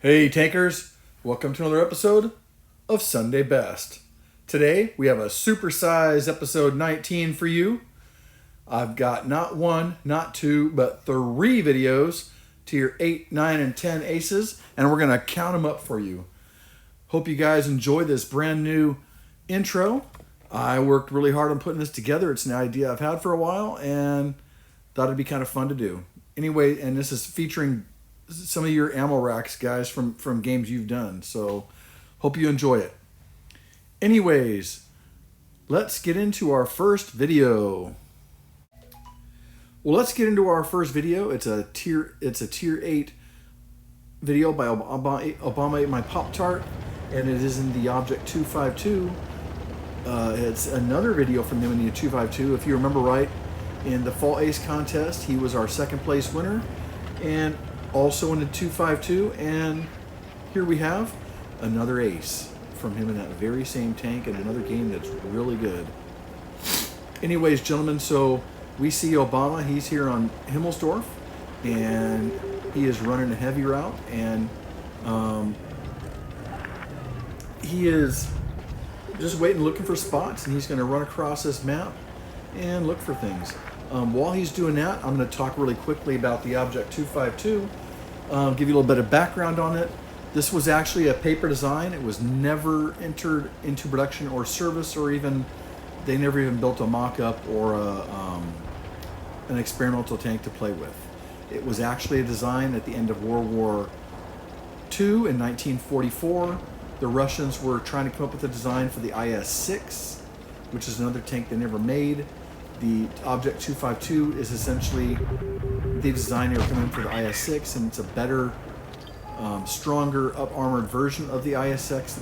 Hey tankers, welcome to another episode of Sunday Best. Today we have a supersized episode 19 for you. I've got not one, not two, but three videos to your 8, 9, and 10 aces, and we're going to count them up for you. Hope you guys enjoy this brand new intro. I worked really hard on putting this together. It's an idea I've had for a while and thought it'd be kind of fun to do. Anyway, and this is featuring some of your ammo racks, guys, from games you've done. So hope you enjoy it. Anyways, let's get into our first video. Well, let's get into our first video. It's a tier 8 video by Obama Ate My Pop-Tart, and it is in the Object 252. It's another video from him in the 252. If you remember right, in the Fall Ace contest, he was our second place winner, and also in the 252, and here we have another ace from him in that very same tank and another game that's really good. Anyways, gentlemen, so we see Obama. He's here on Himmelsdorf, and he is running a heavy route, and he is just waiting, looking for spots, and he's going to run across this map and look for things. While he's doing that, I'm going to talk really quickly about the Object 252, give you a little bit of background on it. This was actually a paper design. It was never entered into production or service, or even, they never even built a mock-up or an experimental tank to play with. It was actually a design at the end of World War II in 1944. The Russians were trying to come up with a design for the IS-6, which is another tank they never made. The Object 252 is essentially the design they were coming for the IS-6, and it's a better, stronger, up-armored version of the IS-6.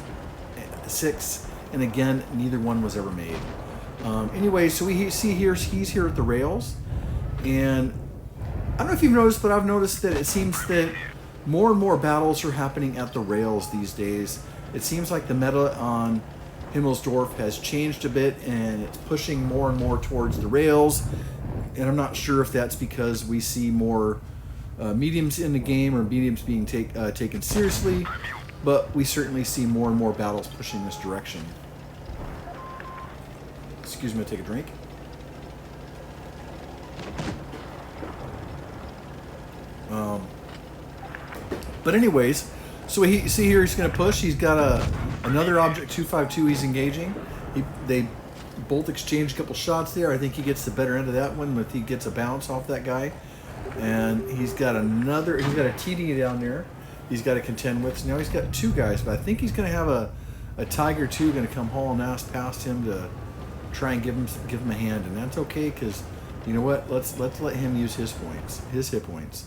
And again, neither one was ever made. Anyway, so we see here, he's here at the rails, and I don't know if you've noticed, but I've noticed that it seems that more and more battles are happening at the rails these days. It seems like the meta on Himmelsdorf has changed a bit, and it's pushing more and more towards the rails. And I'm not sure if that's because we see more mediums in the game, or mediums being taken seriously, but we certainly see more and more battles pushing this direction. Excuse me, I'll take a drink. But anyways, so we see here he's going to push. He's got another Object 252 he's engaging. They both exchange a couple shots there. I think he gets the better end of that one, if he gets a bounce off that guy. And he's got a TD down there he's got to contend with. So now he's got two guys, but I think he's going to have a Tiger 2 going to come hauling ass past him to try and give him a hand. And that's okay, because you know what? Let's let him use his hit points.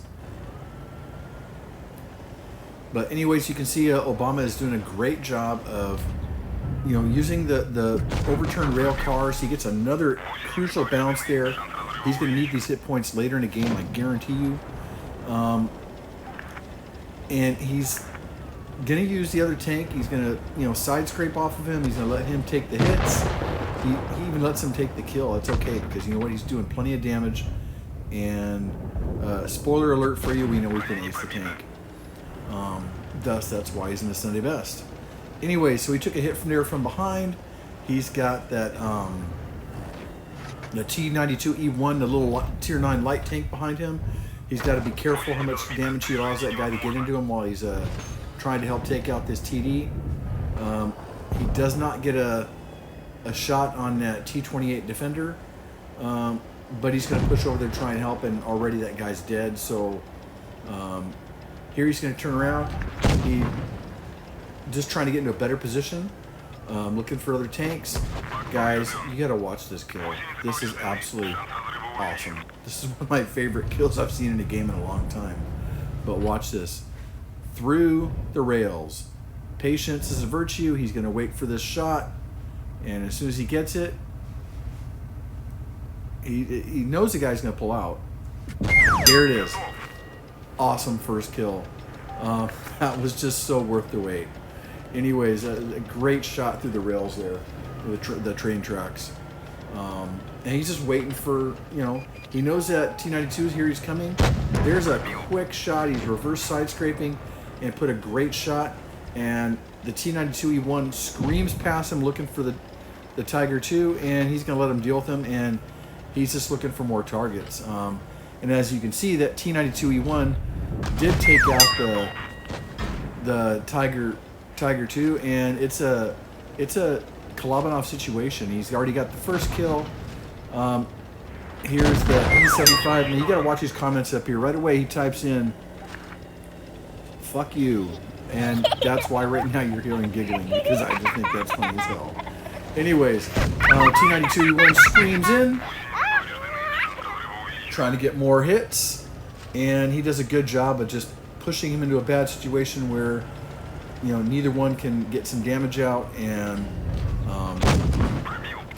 But anyways, you can see Obama is doing a great job of, using the overturned rail cars. He gets another crucial bounce there. He's going to need these hit points later in the game, I guarantee you. And he's going to use the other tank. He's going to, side scrape off of him. He's going to let him take the hits. He even lets him take the kill. It's okay, because you know what? He's doing plenty of damage. And spoiler alert for you, we know we can ace the tank. Thus, that's why he's in the Sunday Best. Anyway, so he took a hit from there from behind. He's got that the T-92E1, the little Tier 9 light tank behind him. He's got to be careful how much damage he allows that guy to get into him while he's trying to help take out this TD. He does not get a shot on that T-28 Defender, but he's going to push over there to try and help, and already that guy's dead. So here he's going to turn around. He just trying to get into a better position, looking for other tanks. Guys, you got to watch this kill. This is absolutely awesome. This is one of my favorite kills I've seen in a game in a long time. But watch this. Through the rails. Patience is a virtue. He's going to wait for this shot, and as soon as he gets it, he knows the guy's going to pull out. There it is. Awesome first kill. That was just so worth the wait. Anyways, a great shot through the rails there, the train tracks. And he's just waiting for, he knows that T-92 is here, he's coming. There's a quick shot, he's reverse side scraping. and put a great shot. And the T-92E1 screams past him looking for the Tiger II, and he's going to let him deal with him, and he's just looking for more targets. And as you can see, that T-92E1 did take out the Tiger II, and it's a Kalabanov situation. He's already got the first kill. Here's the E75, and you got to watch his comments up here. Right away, he types in, "Fuck you." And that's why right now you're hearing giggling, because I just think that's funny as hell. Anyways, T-92E1 screams in, trying to get more hits, and he does a good job of just pushing him into a bad situation where, you know, neither one can get some damage out, and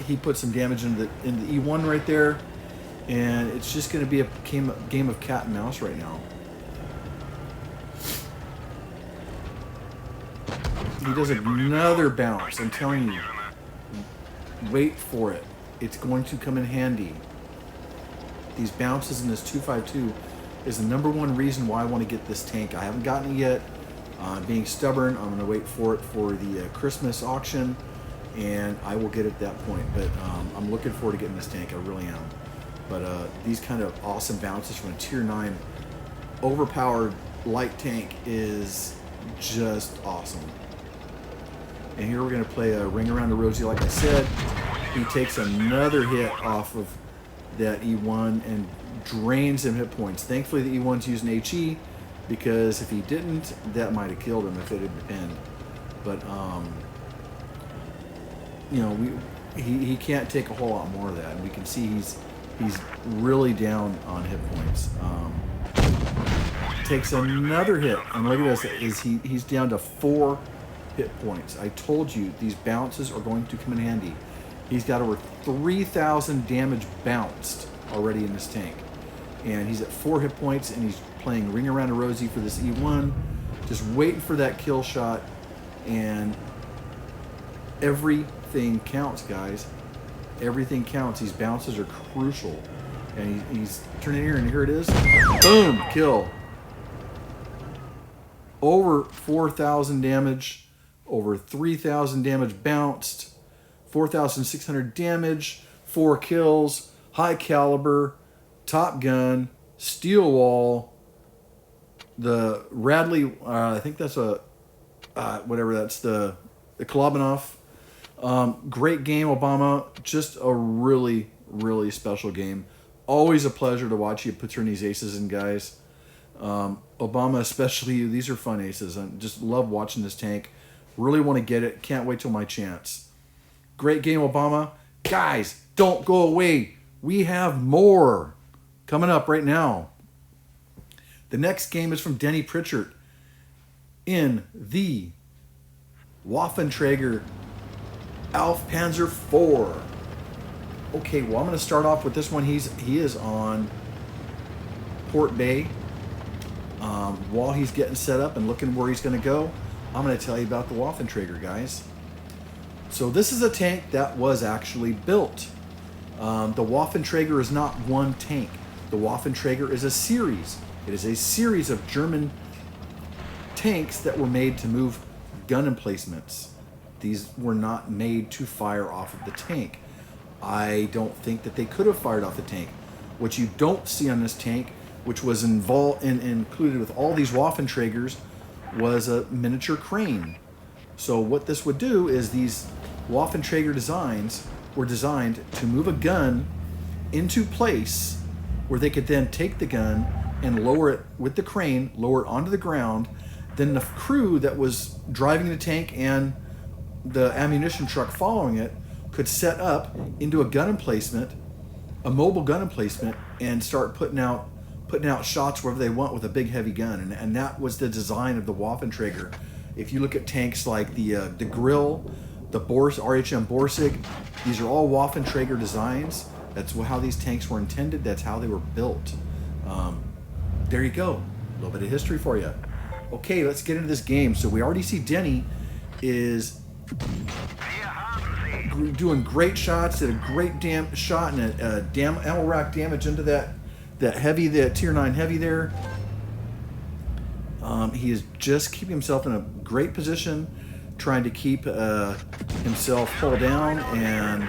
he put some damage into the E1 right there, and it's just going to be a game of cat and mouse right now. He does another bounce. I'm telling you, wait for it. It's going to come in handy. These bounces in this 252 is the #1 reason why I want to get this tank. I haven't gotten it yet. Being stubborn, I'm going to wait for it for the Christmas auction, and I will get it at that point. But I'm looking forward to getting this tank. I really am. But these kind of awesome bounces from a Tier 9 overpowered light tank is just awesome. And here we're going to play a Ring Around the Rosie, like I said. He takes another hit off of that E1 and drains him hit points. Thankfully, the E1's using HE, because if he didn't, that might have killed him if it had pinned. But, you know, he can't take a whole lot more of that. And we can see he's really down on hit points. Takes another hit, and look at this, he's down to 4 hit points. I told you these bounces are going to come in handy. He's got over 3,000 damage bounced already in this tank, and he's at 4 hit points, and he's playing Ring Around a Rosie for this E1, just waiting for that kill shot. And everything counts, guys. Everything counts. These bounces are crucial. And he's turning here, and here it is. Boom, kill. Over 4,000 damage. Over 3,000 damage bounced, 4,600 damage, 4 kills, high caliber, Top Gun, steel wall, the Radley, I think that's whatever, that's the Kalabanov. Great game, Obama. Just a really, really special game. Always a pleasure to watch you turn these aces in, guys. Obama, especially you, these are fun aces. I just love watching this tank. Really want to get it. Can't wait till my chance. Great game, Obama. Guys, don't go away. We have more coming up right now. The next game is from Denny Pritchard in the Waffentrager Alf Panzer IV. Okay, well, I'm going to start off with this one. He is on Port Bay. While he's getting set up and looking where he's going to go, I'm going to tell you about the Waffentrager, guys. So this is a tank that was actually built. The Waffentrager is not one tank. The Waffentrager is a series. It is a series of German tanks that were made to move gun emplacements. These were not made to fire off of the tank. I don't think that they could have fired off the tank. What you don't see on this tank, which was involved and included with all these Waffentragers, was a miniature crane. So what this would do is these Waffentrager designs were designed to move a gun into place where they could then take the gun and lower it with the crane, lower it onto the ground. Then the crew that was driving the tank and the ammunition truck following it could set up into a gun emplacement, a mobile gun emplacement, and start putting out shots wherever they want with a big heavy gun. And that was the design of the Waffentrager. If you look at tanks like the Grill, the RHM Borsig, these are all Waffentrager designs. That's how these tanks were intended. That's how they were built. There you go. A little bit of history for you. Okay, let's get into this game. So we already see Denny is doing great shots, did a great shot and a ammo rack damage into that heavy, that Tier 9 heavy there. He is just keeping himself in a great position, trying to keep himself hull down and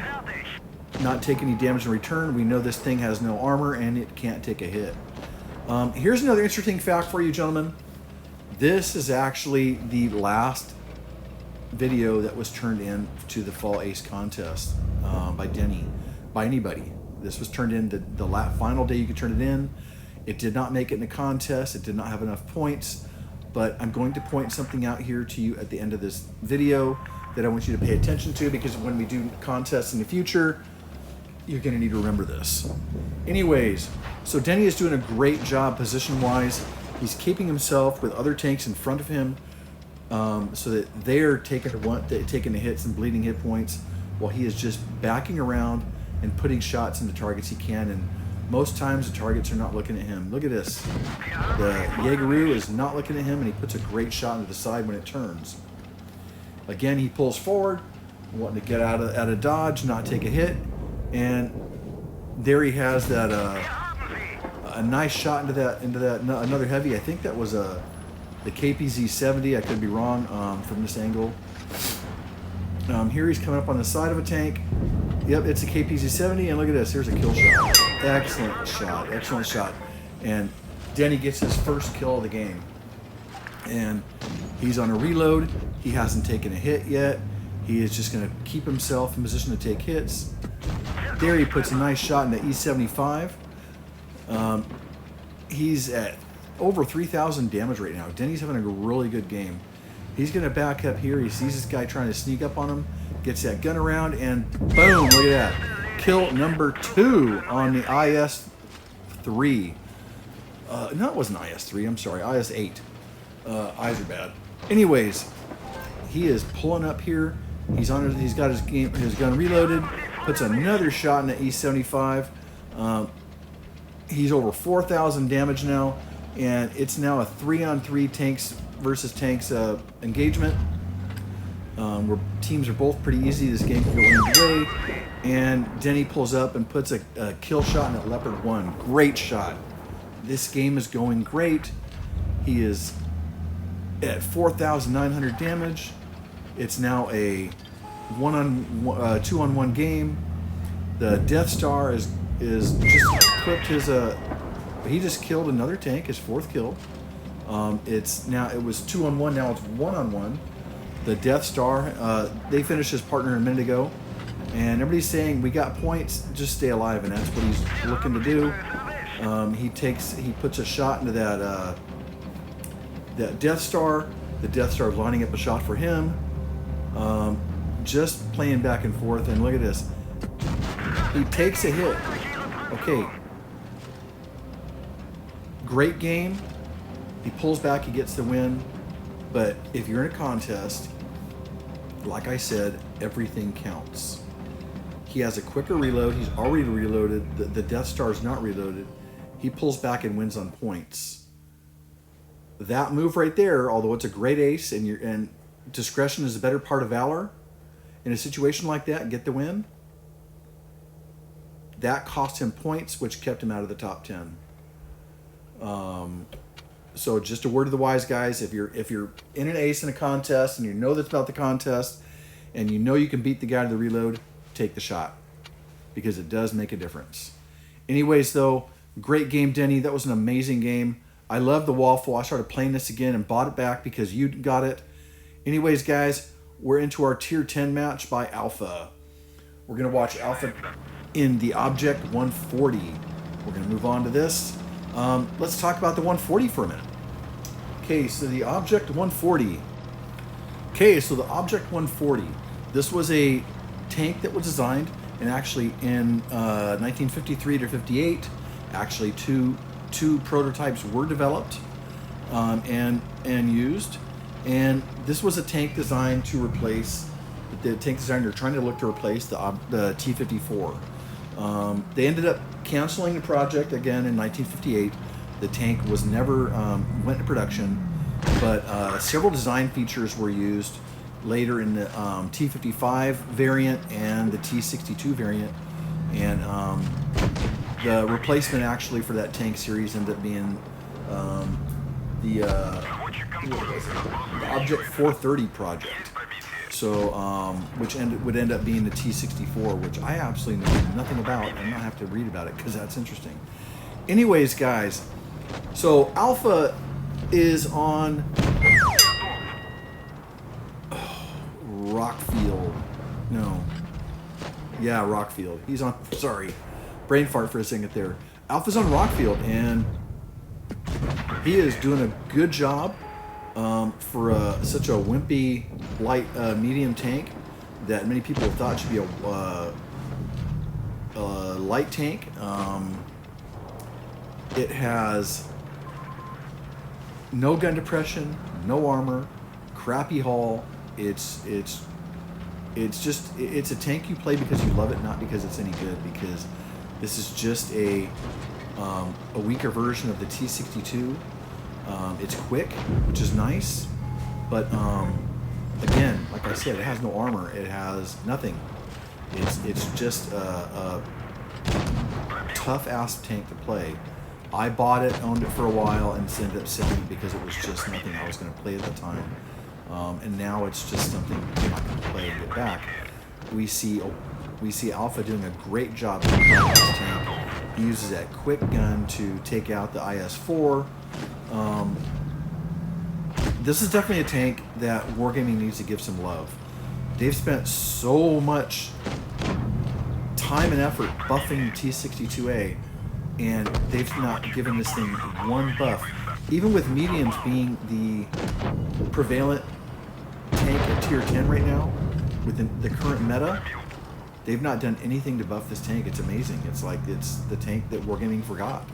not take any damage in return. We know this thing has no armor and it can't take a hit. Here's another interesting fact for you, gentlemen. This is actually the last video that was turned in to the Fall Ace contest by Denny, by anybody. This was turned in the final day you could turn it in. It did not make it in the contest. It did not have enough points, but I'm going to point something out here to you at the end of this video that I want you to pay attention to, because when we do contests in the future, you're going to need to remember this. Anyways, so Denny is doing a great job position-wise. He's keeping himself with other tanks in front of him, so that they're taking the hits and bleeding hit points, while he is just backing around and putting shots into targets he can. And most times the targets are not looking at him. Look at this. The Jaegeru is not looking at him, and he puts a great shot into the side when it turns. Again, he pulls forward, wanting to get out of dodge, not take a hit, and there he has that a nice shot into that another heavy. I think that was the KPZ-70. I could be wrong from this angle. Here he's coming up on the side of a tank. Yep, it's a KPZ-70, and look at this. Here's a kill shot. Excellent shot. And Denny gets his first kill of the game. And he's on a reload. He hasn't taken a hit yet. He is just going to keep himself in position to take hits. There he puts a nice shot in the E75. He's at over 3,000 damage right now. Denny's having a really good game. He's going to back up here. He sees this guy trying to sneak up on him, gets that gun around, and boom, look at that. Kill number 2 on the IS-3. No, it wasn't IS-3. I'm sorry, IS-8. Eyes are bad. Anyways, he is pulling up here. He's got his gun reloaded. Puts another shot in the E75. He's over 4,000 damage now, and it's now a 3-on-3 tanks versus tanks engagement. Where teams are both pretty easy. This game can go either way. And Denny pulls up and puts a kill shot in that Leopard 1. Great shot. This game is going great. He is at 4,900 damage. It's now a 2-on-1 game. The Death Star is just equipped his he just killed another tank, his 4th kill. It was 2-on-1, now it's 1-on-1. The Death Star, they finished his partner a minute ago, and everybody's saying we got points, just stay alive, and that's what he's looking to do. He puts a shot into that Death Star. The Death Star is lining up a shot for him. Just playing back and forth, and look at this. He takes a hit. Okay. Great game. He pulls back, he gets the win. But if you're in a contest, like I said, everything counts. He has a quicker reload. He's already reloaded. The Death Star is not reloaded. He pulls back and wins on points. That move right there, although it's a great ace, and discretion is a better part of valor, in a situation like that, get the win. That cost him points, which kept him out of the top 10. So just a word to the wise, guys. If you're in an ace in a contest and you know that's about the contest and you know you can beat the guy to the reload, take the shot, because it does make a difference. Anyways, though, great game, Denny. That was an amazing game. I love the Waffle. I started playing this again and bought it back because you got it. Anyways, guys, we're into our Tier 10 match by Alpha. We're going to watch Alpha in the Object 140. We're going to move on to this. Let's talk about the 140 for a minute. Okay, so the Object 140. Okay, so the Object 140. This was a tank that was designed, and actually in 1953 to 58, actually two prototypes were developed and used. And this was a tank designed to replace the tank designer trying to look to replace the T-54. They ended up canceling the project again in 1958. The tank was never went into production, but several design features were used later in the T-55 variant and the T-62 variant, and the replacement actually for that tank series ended up being the the Object 430 project. So, which would end up being the T-64, which I absolutely know nothing about, and not have to read about it because that's interesting. Anyways, guys, so Alpha is on Rockfield. No. Yeah, Rockfield. He's on, sorry, brain fart for a second there. Alpha's on Rockfield, and he is doing a good job for such a wimpy, light, medium tank that many people thought should be a light tank. It has no gun depression, no armor, crappy hull. It's a tank you play because you love it, not because it's any good. Because this is just a weaker version of the T-62. It's quick, which is nice, but again, like I said, it has no armor. It has nothing. It's just a tough ass tank to play. I bought it, owned it for a while, and ended up selling it because it was just nothing I was going to play at the time. And now it's just something I'm not going to play and get back. We see Alpha doing a great job with this tank. He uses that quick gun to take out the IS-4. This is definitely a tank that Wargaming needs to give some love. They've spent so much time and effort buffing the T-62A, and they've not given this thing one buff. Even with mediums being the prevalent tank at tier 10 right now, within the current meta, they've not done anything to buff this tank. It's amazing. It's like it's the tank that Wargaming forgot.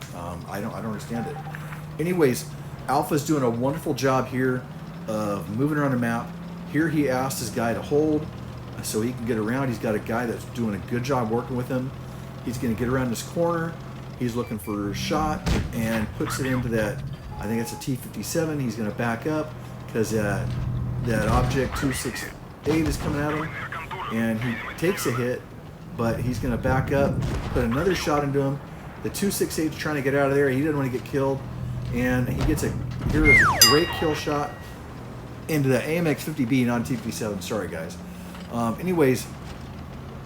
I don't understand it. Anyways, Alpha's doing a wonderful job here of moving around the map. Here he asked his guy to hold so he can get around. He's got a guy that's doing a good job working with him. He's going to get around this corner. He's looking for a shot and puts it into that, I think it's a T-57. He's going to back up because that Object 268 is coming at him. And he takes a hit, but he's going to back up, put another shot into him. The 268 is trying to get out of there. He doesn't want to get killed. And he gets a great kill shot into the AMX-50B, not T-57. Sorry, guys. Anyways,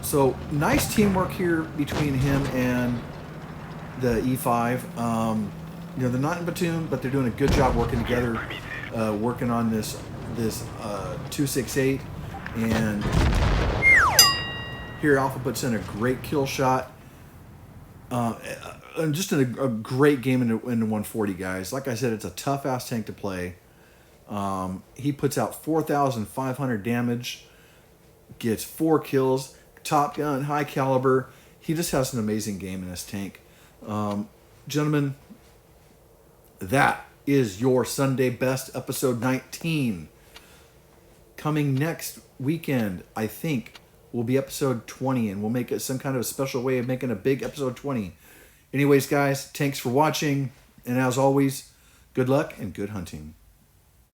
so nice teamwork here between him and the E5. They're not in platoon, but they're doing a good job working together, working on this 268. And here Alpha puts in a great kill shot. Just a great game into 140, guys. Like I said, it's a tough-ass tank to play. He puts out 4,500 damage, gets 4 kills, top gun, high caliber. He just has an amazing game in this tank. Gentlemen, that is your Sunday Best episode 19. Coming next weekend, I think, will be episode 20, and we'll make it some kind of a special way of making a big episode 20. Anyways, guys, thanks for watching, and as always, good luck and good hunting.